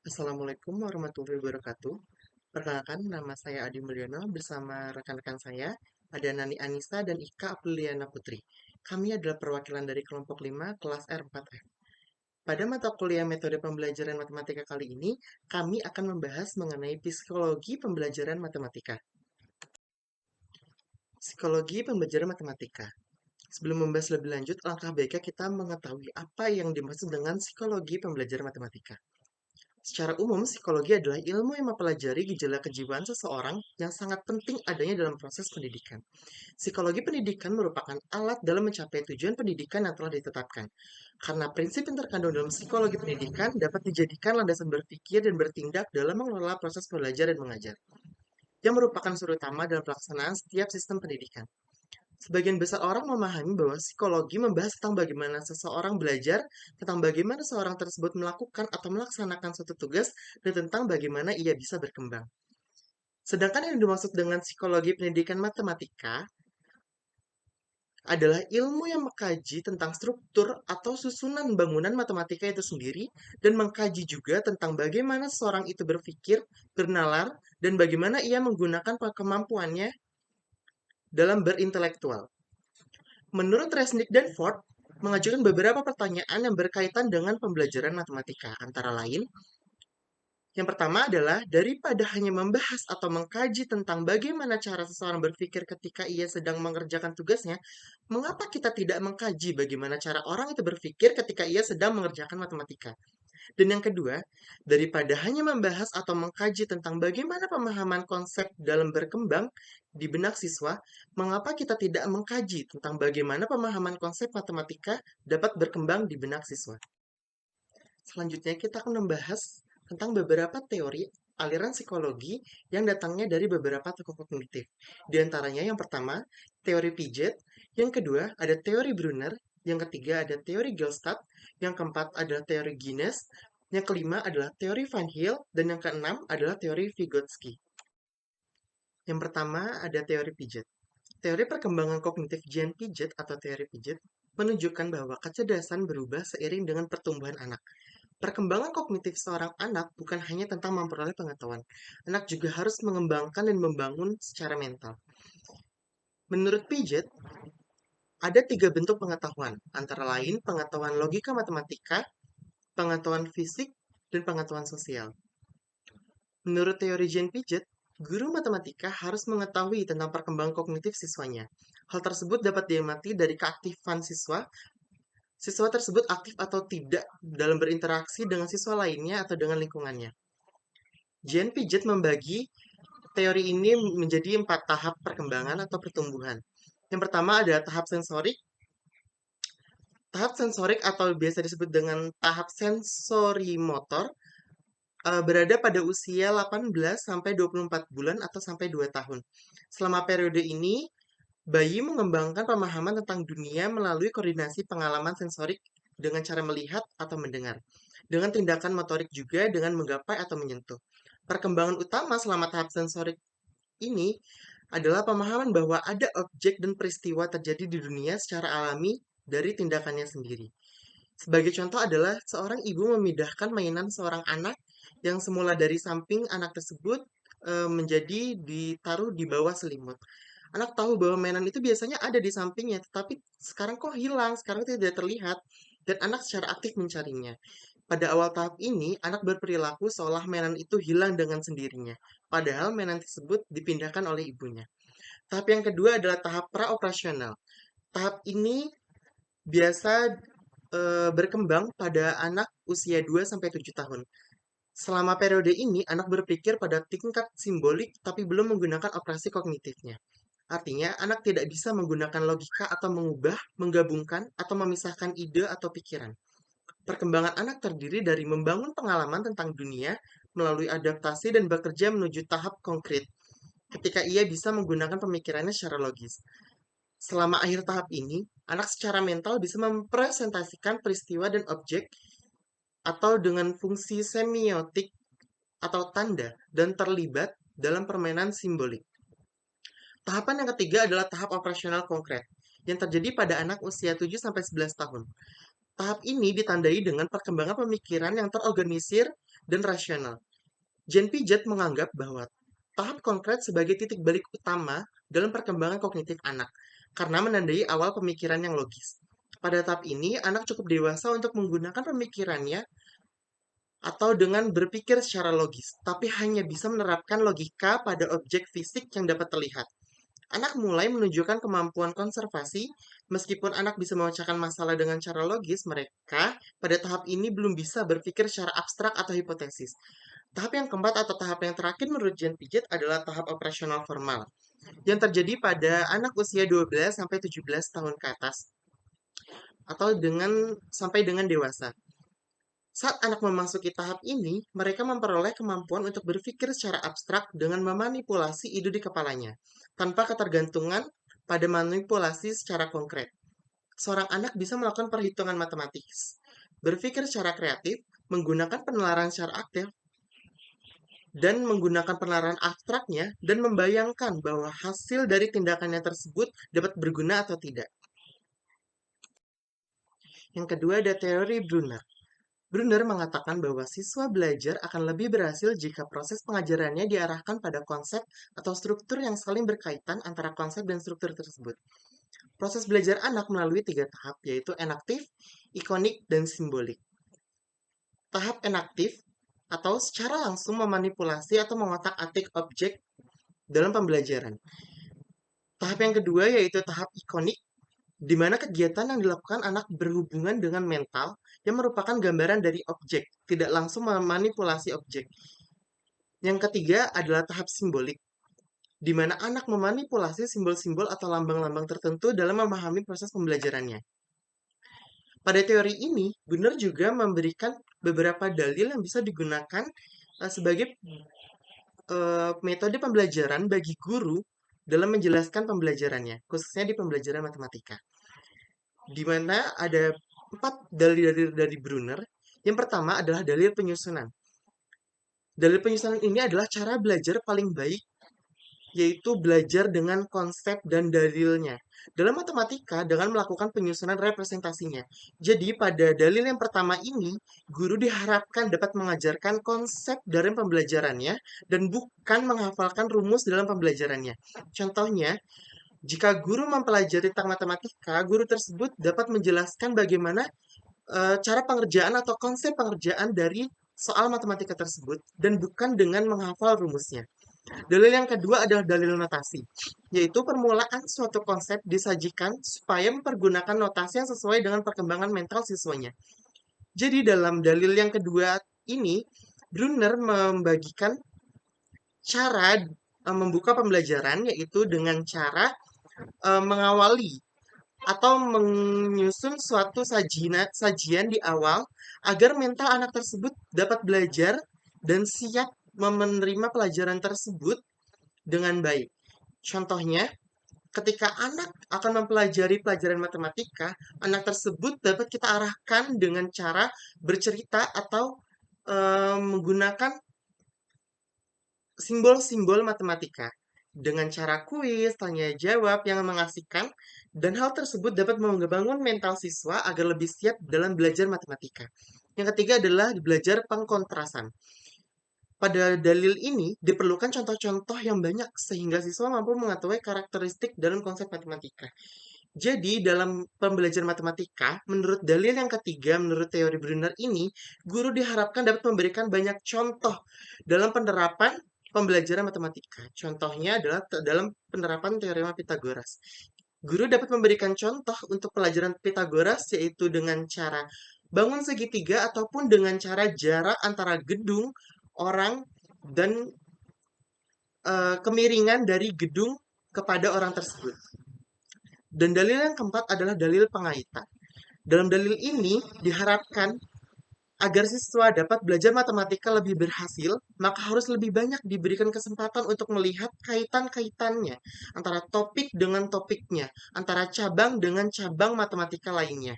Assalamualaikum warahmatullahi wabarakatuh. Perkenalkan, nama saya Adi Mulyono bersama rekan-rekan saya, ada Nani Anissa dan Ika Apriliana Putri. Kami adalah perwakilan dari kelompok 5 kelas R4F. Pada mata kuliah metode pembelajaran matematika kali ini, kami akan membahas mengenai psikologi pembelajaran matematika. Psikologi pembelajaran matematika. Sebelum membahas lebih lanjut, alangkah baiknya kita mengetahui apa yang dimaksud dengan psikologi pembelajaran matematika. Secara umum, psikologi adalah ilmu yang mempelajari gejala kejiwaan seseorang yang sangat penting adanya dalam proses pendidikan. Psikologi pendidikan merupakan alat dalam mencapai tujuan pendidikan yang telah ditetapkan. Karena prinsip yang terkandung dalam psikologi pendidikan dapat dijadikan landasan berpikir dan bertindak dalam mengelola proses belajar dan mengajar, yang merupakan unsur utama dalam pelaksanaan setiap sistem pendidikan. Sebagian besar orang memahami bahwa psikologi membahas tentang bagaimana seseorang belajar, tentang bagaimana seorang tersebut melakukan atau melaksanakan suatu tugas, dan tentang bagaimana ia bisa berkembang. Sedangkan yang dimaksud dengan psikologi pendidikan matematika adalah ilmu yang mengkaji tentang struktur atau susunan bangunan matematika itu sendiri dan mengkaji juga tentang bagaimana seorang itu berpikir, bernalar, dan bagaimana ia menggunakan kemampuannya dalam berintelektual. Menurut Resnick dan Ford, mengajukan beberapa pertanyaan yang berkaitan dengan pembelajaran matematika, antara lain, yang pertama adalah daripada hanya membahas atau mengkaji tentang bagaimana cara seseorang berpikir ketika ia sedang mengerjakan tugasnya, mengapa kita tidak mengkaji bagaimana cara orang itu berpikir ketika ia sedang mengerjakan matematika? Dan yang kedua, daripada hanya membahas atau mengkaji tentang bagaimana pemahaman konsep dalam berkembang di benak siswa, mengapa kita tidak mengkaji tentang bagaimana pemahaman konsep matematika dapat berkembang di benak siswa? Selanjutnya, kita akan membahas tentang beberapa teori aliran psikologi yang datangnya dari beberapa tokoh kognitif. Di antaranya yang pertama, teori Piaget, yang kedua ada teori Brunner, yang ketiga ada teori Gestalt, yang keempat adalah teori Guinness, yang kelima adalah teori Van Heel, dan yang keenam adalah teori Vygotsky. Yang pertama ada teori Piaget. Teori perkembangan kognitif Jean Piaget atau teori Piaget menunjukkan bahwa kecerdasan berubah seiring dengan pertumbuhan anak. Perkembangan kognitif seorang anak bukan hanya tentang memperoleh pengetahuan. Anak juga harus mengembangkan dan membangun secara mental. Menurut Piaget, ada 3 bentuk pengetahuan, antara lain pengetahuan logika matematika, pengetahuan fisik, dan pengetahuan sosial. Menurut teori Jean Piaget, guru matematika harus mengetahui tentang perkembangan kognitif siswanya. Hal tersebut dapat diamati dari keaktifan siswa. Siswa tersebut aktif atau tidak dalam berinteraksi dengan siswa lainnya atau dengan lingkungannya. Jean Piaget membagi teori ini menjadi 4 tahap perkembangan atau pertumbuhan. Yang pertama ada tahap sensorik. Tahap sensorik atau biasa disebut dengan tahap sensori motor berada pada usia 18 sampai 24 bulan atau sampai 2 tahun. Selama periode ini, bayi mengembangkan pemahaman tentang dunia melalui koordinasi pengalaman sensorik dengan cara melihat atau mendengar. Dengan tindakan motorik juga dengan menggapai atau menyentuh. Perkembangan utama selama tahap sensorik ini adalah pemahaman bahwa ada objek dan peristiwa terjadi di dunia secara alami dari tindakannya sendiri. Sebagai contoh adalah seorang ibu memindahkan mainan seorang anak yang semula dari samping anak tersebut menjadi ditaruh di bawah selimut. Anak tahu bahwa mainan itu biasanya ada di sampingnya, tetapi sekarang kok hilang, sekarang tidak terlihat, dan anak secara aktif mencarinya. Pada awal tahap ini, anak berperilaku seolah mainan itu hilang dengan sendirinya, padahal mainan tersebut dipindahkan oleh ibunya. Tahap yang kedua adalah tahap praoperasional. Tahap ini biasa berkembang pada anak usia 2 sampai 7 tahun. Selama periode ini, anak berpikir pada tingkat simbolik tapi belum menggunakan operasi kognitifnya. Artinya, anak tidak bisa menggunakan logika atau mengubah, menggabungkan, atau memisahkan ide atau pikiran. Perkembangan anak terdiri dari membangun pengalaman tentang dunia melalui adaptasi dan bekerja menuju tahap konkret, ketika ia bisa menggunakan pemikirannya secara logis. Selama akhir tahap ini, anak secara mental bisa mempresentasikan peristiwa dan objek atau dengan fungsi semiotik atau tanda dan terlibat dalam permainan simbolik. Tahapan yang ketiga adalah tahap operasional konkret yang terjadi pada anak usia 7-11 tahun. Tahap ini ditandai dengan perkembangan pemikiran yang terorganisir dan rasional. Jean Piaget menganggap bahwa tahap konkret sebagai titik balik utama dalam perkembangan kognitif anak, karena menandai awal pemikiran yang logis. Pada tahap ini, anak cukup dewasa untuk menggunakan pemikirannya atau dengan berpikir secara logis, tapi hanya bisa menerapkan logika pada objek fisik yang dapat terlihat. Anak mulai menunjukkan kemampuan konservasi, meskipun anak bisa memecahkan masalah dengan cara logis, mereka pada tahap ini belum bisa berpikir secara abstrak atau hipotesis. Tahap yang keempat atau tahap yang terakhir menurut Jean Piaget adalah tahap operasional formal, yang terjadi pada anak usia 12 sampai 17 tahun ke atas, atau sampai dengan dewasa. Saat anak memasuki tahap ini, mereka memperoleh kemampuan untuk berpikir secara abstrak dengan memanipulasi ide di kepalanya, tanpa ketergantungan pada manipulasi secara konkret. Seorang anak bisa melakukan perhitungan matematis, berpikir secara kreatif, menggunakan penalaran secara aktif, dan menggunakan penalaran abstraknya, dan membayangkan bahwa hasil dari tindakannya tersebut dapat berguna atau tidak. Yang kedua ada teori Brunner. Brunner mengatakan bahwa siswa belajar akan lebih berhasil jika proses pengajarannya diarahkan pada konsep atau struktur yang saling berkaitan antara konsep dan struktur tersebut. Proses belajar anak melalui 3 tahap, yaitu enaktif, ikonik, dan simbolik. Tahap enaktif atau secara langsung memanipulasi atau mengotak-atik objek dalam pembelajaran. Tahap yang kedua yaitu tahap ikonik, di mana kegiatan yang dilakukan anak berhubungan dengan mental yang merupakan gambaran dari objek, tidak langsung memanipulasi objek. Yang ketiga adalah tahap simbolik, di mana anak memanipulasi simbol-simbol atau lambang-lambang tertentu dalam memahami proses pembelajarannya. Pada teori ini, Brunner juga memberikan beberapa dalil yang bisa digunakan sebagai metode pembelajaran bagi guru dalam menjelaskan pembelajarannya, khususnya di pembelajaran matematika. Di mana ada 4 dalil dari Brunner. Yang pertama adalah dalil penyusunan. Dalil penyusunan ini adalah cara belajar paling baik, yaitu belajar dengan konsep dan dalilnya. Dalam matematika, dengan melakukan penyusunan representasinya. Jadi, pada dalil yang pertama ini, guru diharapkan dapat mengajarkan konsep dari pembelajarannya dan bukan menghafalkan rumus dalam pembelajarannya. Contohnya, jika guru mempelajari tentang matematika, guru tersebut dapat menjelaskan bagaimana cara pengerjaan atau konsep pengerjaan dari soal matematika tersebut dan bukan dengan menghafal rumusnya. Dalil yang kedua adalah dalil notasi, yaitu permulaan suatu konsep disajikan supaya mempergunakan notasi yang sesuai dengan perkembangan mental siswanya. Jadi dalam dalil yang kedua ini, Brunner membagikan cara membuka pembelajaran, yaitu dengan cara mengawali atau menyusun suatu sajian di awal agar mental anak tersebut dapat belajar dan siap menerima pelajaran tersebut dengan baik. Contohnya, ketika anak akan mempelajari pelajaran matematika, anak tersebut dapat kita arahkan dengan cara bercerita atau menggunakan simbol-simbol matematika dengan cara kuis, tanya jawab yang mengasihkan, dan hal tersebut dapat membangun mental siswa agar lebih siap dalam belajar matematika. Yang ketiga adalah belajar pengkontrasan. Pada dalil ini diperlukan contoh-contoh yang banyak sehingga siswa mampu mengetahui karakteristik dalam konsep matematika. Jadi, dalam pembelajaran matematika, menurut dalil yang ketiga, menurut teori Brunner ini, guru diharapkan dapat memberikan banyak contoh dalam penerapan pembelajaran matematika. Contohnya adalah dalam penerapan teorema Pitagoras. Guru dapat memberikan contoh untuk pelajaran Pitagoras, yaitu dengan cara bangun segitiga ataupun dengan cara jarak antara gedung, orang, dan kemiringan dari gedung kepada orang tersebut. Dan dalil yang keempat adalah dalil pengaitan. Dalam dalil ini diharapkan agar siswa dapat belajar matematika lebih berhasil, maka harus lebih banyak diberikan kesempatan untuk melihat kaitan-kaitannya antara topik dengan topiknya, antara cabang dengan cabang matematika lainnya.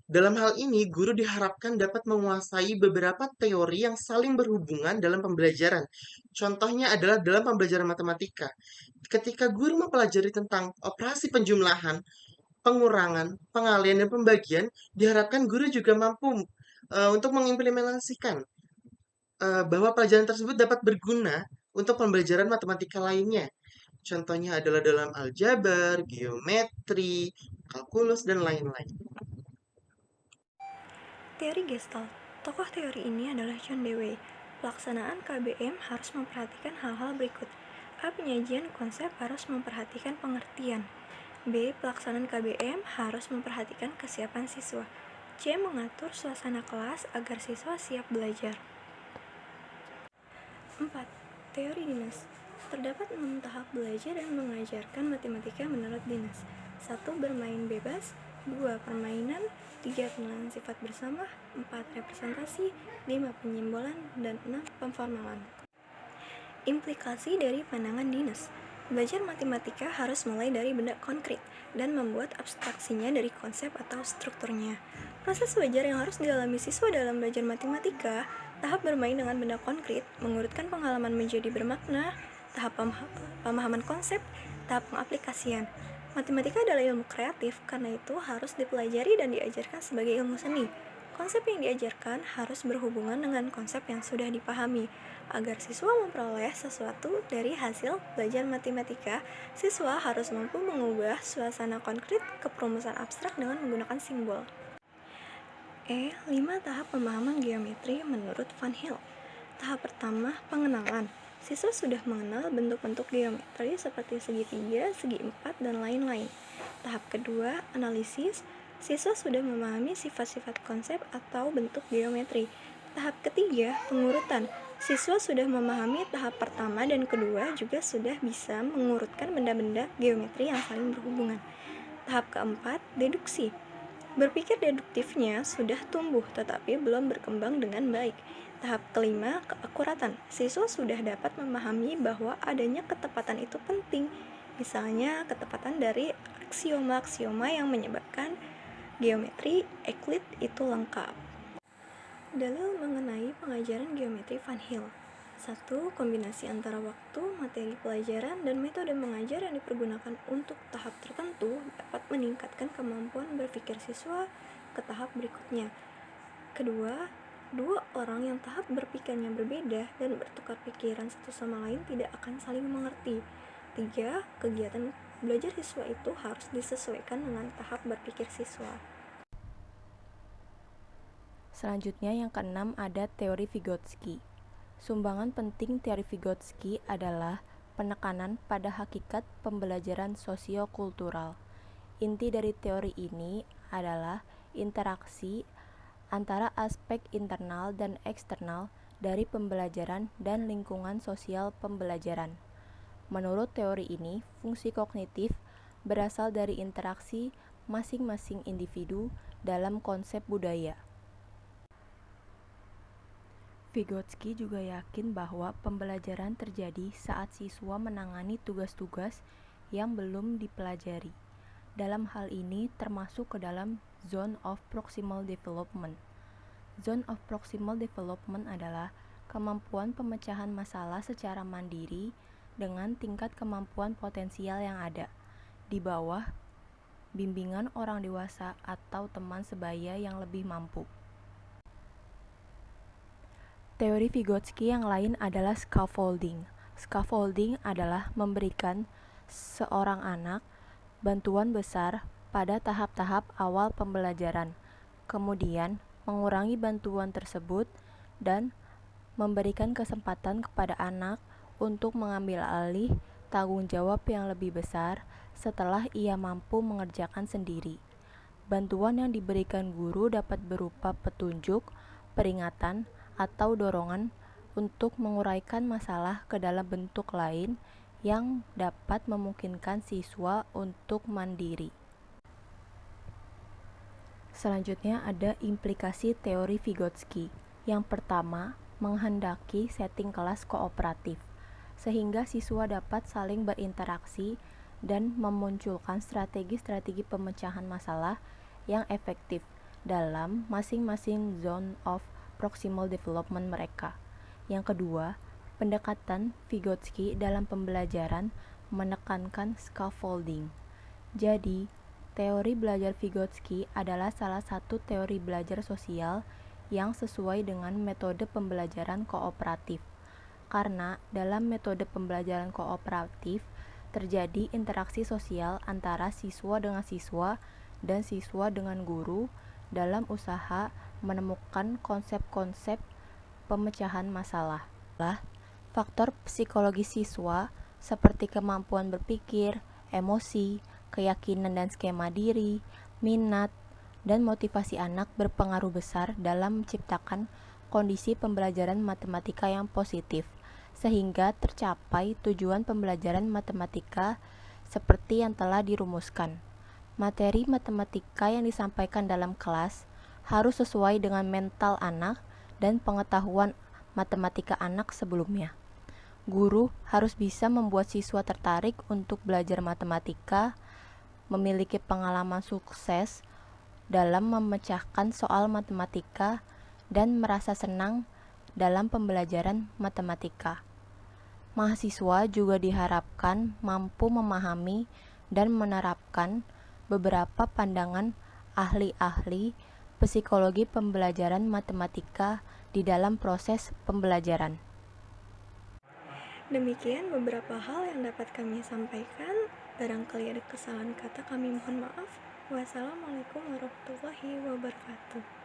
Dalam hal ini, guru diharapkan dapat menguasai beberapa teori yang saling berhubungan dalam pembelajaran. Contohnya adalah dalam pembelajaran matematika. Ketika guru mempelajari tentang operasi penjumlahan, pengurangan, pengalian, dan pembagian, diharapkan guru juga mampu untuk mengimplementasikan bahwa pelajaran tersebut dapat berguna untuk pembelajaran matematika lainnya. Contohnya adalah dalam aljabar, geometri, kalkulus, dan lain-lain. Teori Gestalt. Tokoh teori ini adalah John Dewey. Pelaksanaan KBM harus memperhatikan hal-hal berikut. A. Penyajian konsep harus memperhatikan pengertian. B. Pelaksanaan KBM harus memperhatikan kesiapan siswa. C. Mengatur suasana kelas agar siswa siap belajar. 4. Teori dinas. Terdapat 6 tahap belajar dan mengajarkan matematika menurut dinas. 1. Bermain bebas. 2. Permainan. 3. Pengenalan sifat bersama. 4. Representasi. 5. Penyimbolan. Dan 6. Pemformalan. Implikasi dari pandangan dinas. Belajar matematika harus mulai dari benda konkret dan membuat abstraksinya dari konsep atau strukturnya. Proses belajar yang harus dialami siswa dalam belajar matematika: tahap bermain dengan benda konkret, mengurutkan pengalaman menjadi bermakna, tahap pemahaman konsep, tahap pengaplikasian. Matematika adalah ilmu kreatif, karena itu harus dipelajari dan diajarkan sebagai ilmu seni. Konsep yang diajarkan harus berhubungan dengan konsep yang sudah dipahami. Agar siswa memperoleh sesuatu dari hasil belajar matematika, siswa harus mampu mengubah suasana konkret ke perumusan abstrak dengan menggunakan simbol. 5 tahap pemahaman geometri menurut Van Hill. Tahap pertama, pengenalan. Siswa sudah mengenal bentuk-bentuk geometri seperti segitiga, segi empat, dan lain-lain. Tahap kedua, analisis. Siswa sudah memahami sifat-sifat konsep atau bentuk geometri. Tahap ketiga, pengurutan. Siswa sudah memahami tahap pertama dan kedua, juga sudah bisa mengurutkan benda-benda geometri yang saling berhubungan. Tahap keempat, deduksi. Berpikir deduktifnya sudah tumbuh tetapi belum berkembang dengan baik. Tahap kelima, keakuratan. Siswa sudah dapat memahami bahwa adanya ketepatan itu penting. Misalnya, ketepatan dari aksioma-aksioma yang menyebabkan geometri Euclid itu lengkap. Dalil mengenai pengajaran geometri Van Hill. 1. Kombinasi antara waktu, materi pelajaran, dan metode mengajar yang dipergunakan untuk tahap tertentu dapat meningkatkan kemampuan berpikir siswa ke tahap berikutnya. Kedua, dua orang yang tahap berpikirnya berbeda dan bertukar pikiran satu sama lain tidak akan saling mengerti. 3. Kegiatan belajar siswa itu harus disesuaikan dengan tahap berpikir siswa. Selanjutnya yang keenam ada teori Vygotsky. Sumbangan penting teori Vygotsky adalah penekanan pada hakikat pembelajaran sosiokultural. Inti dari teori ini adalah interaksi antara aspek internal dan eksternal dari pembelajaran dan lingkungan sosial pembelajaran. Menurut teori ini, fungsi kognitif berasal dari interaksi masing-masing individu dalam konsep budaya. Vygotsky juga yakin bahwa pembelajaran terjadi saat siswa menangani tugas-tugas yang belum dipelajari. Dalam hal ini termasuk ke dalam zone of proximal development. Zone of proximal development adalah kemampuan pemecahan masalah secara mandiri dengan tingkat kemampuan potensial yang ada, di bawah bimbingan orang dewasa atau teman sebaya yang lebih mampu. Teori Vygotsky yang lain adalah scaffolding. Scaffolding adalah memberikan seorang anak bantuan besar pada tahap-tahap awal pembelajaran, kemudian mengurangi bantuan tersebut dan memberikan kesempatan kepada anak untuk mengambil alih tanggung jawab yang lebih besar setelah ia mampu mengerjakan sendiri. Bantuan yang diberikan guru dapat berupa petunjuk, peringatan, atau dorongan untuk menguraikan masalah ke dalam bentuk lain yang dapat memungkinkan siswa untuk mandiri. Selanjutnya ada implikasi teori Vygotsky. Yang pertama, menghendaki setting kelas kooperatif, sehingga siswa dapat saling berinteraksi dan memunculkan strategi-strategi pemecahan masalah yang efektif dalam masing-masing zone of proximal development mereka. Yang kedua, pendekatan Vygotsky dalam pembelajaran menekankan scaffolding. Jadi, Teori belajar Vygotsky adalah salah satu teori belajar sosial yang sesuai dengan metode pembelajaran kooperatif. Karena dalam metode pembelajaran kooperatif terjadi interaksi sosial antara siswa dengan siswa dan siswa dengan guru dalam usaha menemukan konsep-konsep pemecahan masalah. Faktor psikologi siswa seperti kemampuan berpikir, emosi, keyakinan dan skema diri, minat, dan motivasi anak berpengaruh besar dalam menciptakan kondisi pembelajaran matematika yang positif, sehingga tercapai tujuan pembelajaran matematika seperti yang telah dirumuskan. Materi matematika yang disampaikan dalam kelas harus sesuai dengan mental anak dan pengetahuan matematika anak sebelumnya. Guru harus bisa membuat siswa tertarik untuk belajar matematika, memiliki pengalaman sukses dalam memecahkan soal matematika, dan merasa senang dalam pembelajaran matematika. Mahasiswa juga diharapkan mampu memahami dan menerapkan beberapa pandangan ahli-ahli psikologi pembelajaran matematika di dalam proses pembelajaran. Demikian beberapa hal yang dapat kami sampaikan. Barangkali ada kesalahan kata, kami mohon maaf. Wassalamualaikum warahmatullahi wabarakatuh.